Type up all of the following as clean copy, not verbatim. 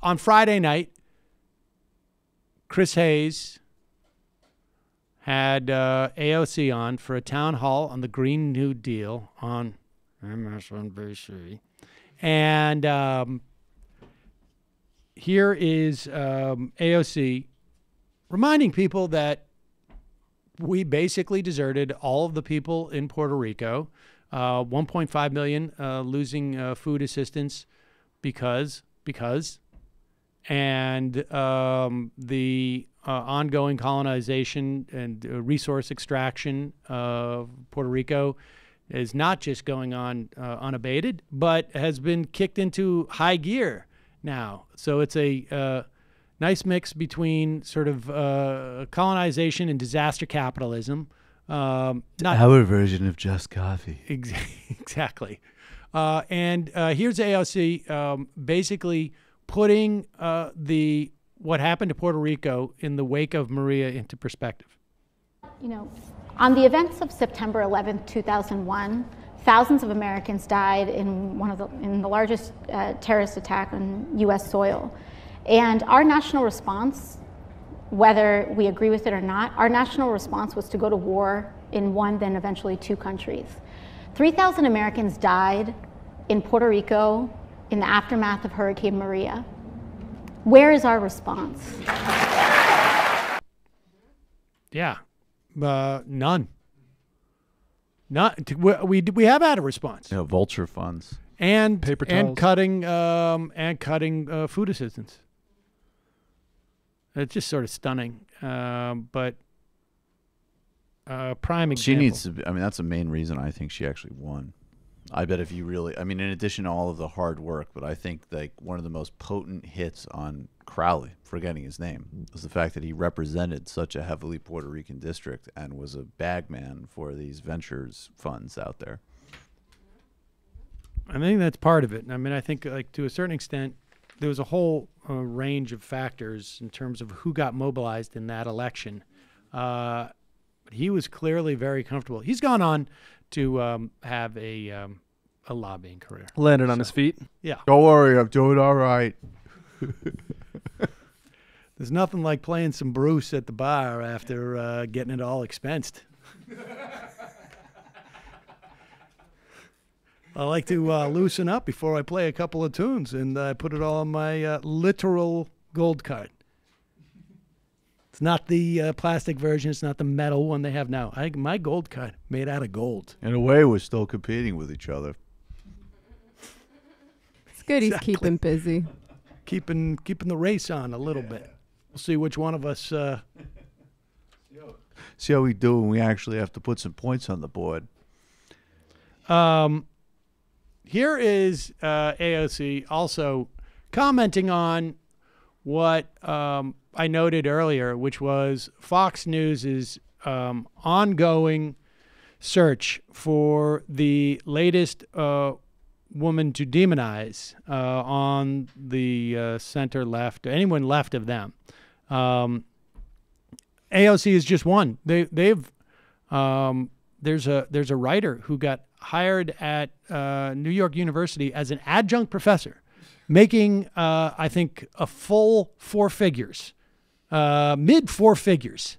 On Friday night, Chris Hayes had AOC on for a town hall on the Green New Deal on MSNBC. And here is AOC reminding people that we basically deserted all of the people in Puerto Rico, 1.5 million losing food assistance because, and the ongoing colonization and resource extraction of Puerto Rico is not just going on unabated, but has been kicked into high gear now. So it's a nice mix between sort of colonization and disaster capitalism. Not our version of just coffee. Exactly. And here's AOC basically putting what happened to Puerto Rico in the wake of Maria into perspective. You know, on the events of September 11th, 2001, thousands of Americans died in the largest terrorist attack on U.S. soil. And our national response, whether we agree with it or not, our national response was to go to war in one, then eventually two countries. 3,000 Americans died in Puerto Rico in the aftermath of Hurricane Maria. Where is our response? Yeah, none. We have had a response. Yeah, vulture funds and paper towels. and cutting food assistance. It's just sort of stunning, but prime example. She needs to. I mean, that's the main reason I think she actually won. I bet if you really, I mean, in addition to all of the hard work, but I think like one of the most potent hits on Crowley, forgetting his name, was the fact that he represented such a heavily Puerto Rican district and was a bagman for these ventures funds out there. I think that's part of it. I mean, I think like to a certain extent, there was a whole range of factors in terms of who got mobilized in that election. He was clearly very comfortable. He's gone on to have a lobbying career. Landed on his feet. Yeah. Don't worry, I'm doing all right. There's nothing like playing some Bruce at the bar after getting it all expensed. I like to loosen up before I play a couple of tunes, and I put it all on my literal gold card. It's not the plastic version. It's not the metal one they have now. My gold card made out of gold. In a way, we're still competing with each other. It's good he's keeping busy. Keeping the race on a little bit. We'll see which one of us... See how we do when we actually have to put some points on the board. Here is AOC also commenting on what I noted earlier, which was Fox News' ongoing search for the latest woman to demonize on the center left, anyone left of them. AOC is just one. There's a writer who got hired at New York University as an adjunct professor, making I think a full four figures, mid four figures.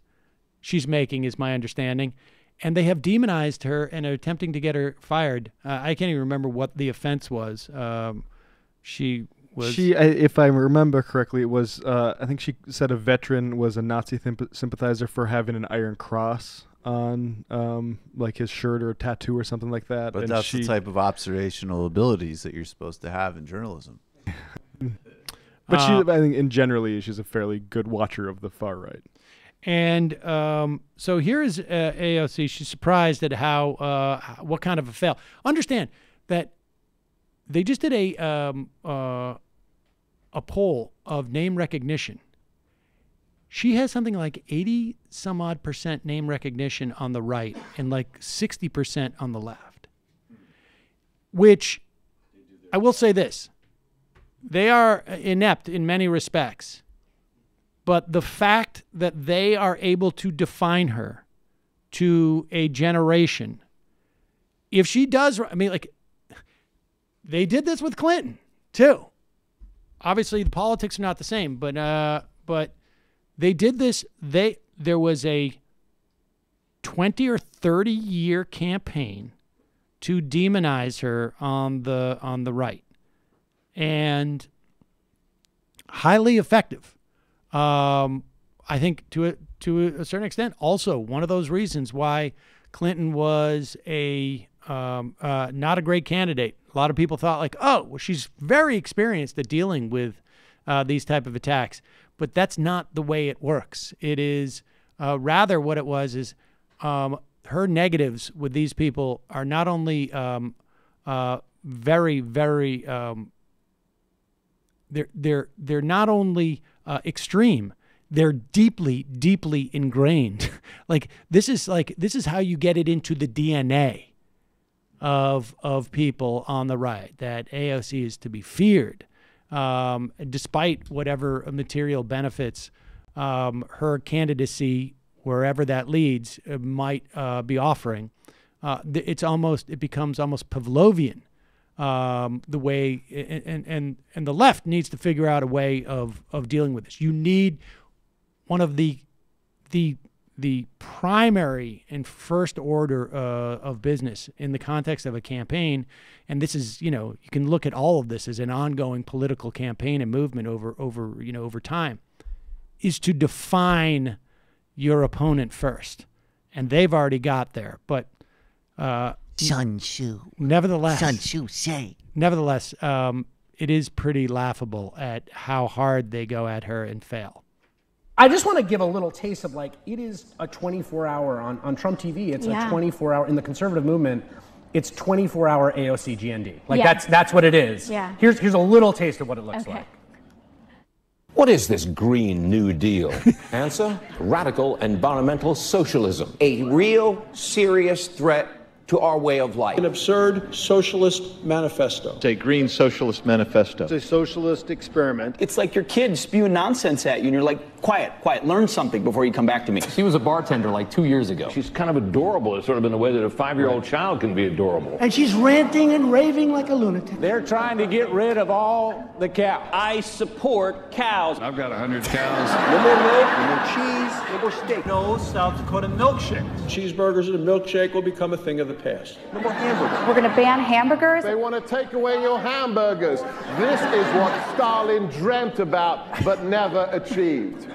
She's making, is my understanding, and they have demonized her and are attempting to get her fired. I can't even remember what the offense was. She, if I remember correctly, it was I think she said a veteran was a Nazi sympathizer for having an Iron Cross on like his shirt or a tattoo or something like that. But and that's the type of observational abilities that you're supposed to have in journalism. But I think in generally she's a fairly good watcher of the far right. And so here is AOC. She's surprised at how what kind of a fail. Understand that they just did a poll of name recognition. She has something like 80 some odd % name recognition on the right and like 60% on the left, which I will say this, they are inept in many respects, but the fact that they are able to define her to a generation, if she does, I mean, like, they did this with Clinton too. Obviously, the politics are not the same, but they did this. There was a 20 or 30 year campaign to demonize her on the right, and highly effective. I think to a certain extent, also one of those reasons why Clinton was not a great candidate. A lot of people thought like, oh, well, she's very experienced at dealing with these type of attacks, but that's not the way it works. It is rather what it was is her negatives with these people are not only very, very they're not only extreme, they're deeply, deeply ingrained. This is how you get it into the DNA of people on the right, that AOC is to be feared, despite whatever material benefits her candidacy, wherever that leads, might be offering. It becomes almost Pavlovian. The way and the left needs to figure out a way of dealing with this. You need one of the primary and first order of business in the context of a campaign, and this is, you can look at all of this as an ongoing political campaign and movement over time, is to define your opponent first, and they've already got there, but. Sun Tzu. Nevertheless, Sun Tzu say. Nevertheless, it is pretty laughable at how hard they go at her and fail. I just want to give a little taste of it is a 24-hour on Trump TV. It's a 24-hour in the conservative movement. It's 24-hour AOC GND. That's what it is. Yeah. Here's a little taste of what it looks like. What is this Green New Deal? Answer: radical environmental socialism. A real serious threat to our way of life. An absurd socialist manifesto. It's a green socialist manifesto. It's a socialist experiment. It's like your kids spewing nonsense at you and you're like, quiet, learn something before you come back to me. She was a bartender 2 years ago. She's kind of adorable, sort of in the way that a 5-year-old child can be adorable. And she's ranting and raving like a lunatic. They're trying to get rid of all the cows. I support cows. I've got 100 cows. No more milk, no more cheese, no more steak. No South Dakota milkshake. Cheeseburgers and a milkshake will become a thing of the past. No more hamburgers. We're going to ban hamburgers. They want to take away your hamburgers. This is what Stalin dreamt about but never achieved.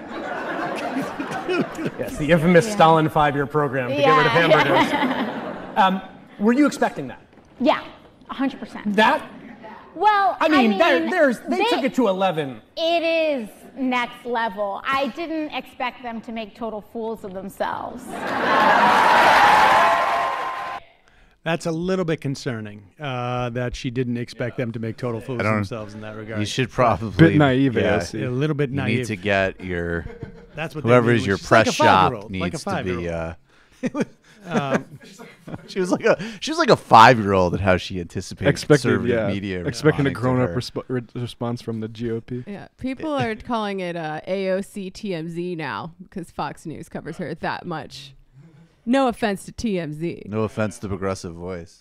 Yes, the infamous Stalin 5-year program to get rid of hamburgers. Were you expecting that? Yeah, 100%. That? Well, I mean they took it to 11. It is next level. I didn't expect them to make total fools of themselves. That's a little bit concerning that she didn't expect them to make total fools of themselves in that regard. You should probably bit naive, a little bit naive. You need to get your that's what whoever is your press shop needs to be. She was like a 5-year-old at how she anticipated conservative media expecting a grown-up response from the GOP. Yeah, people are calling it AOC TMZ now because Fox News covers her that much. No offense to TMZ. No offense to Progressive Voice.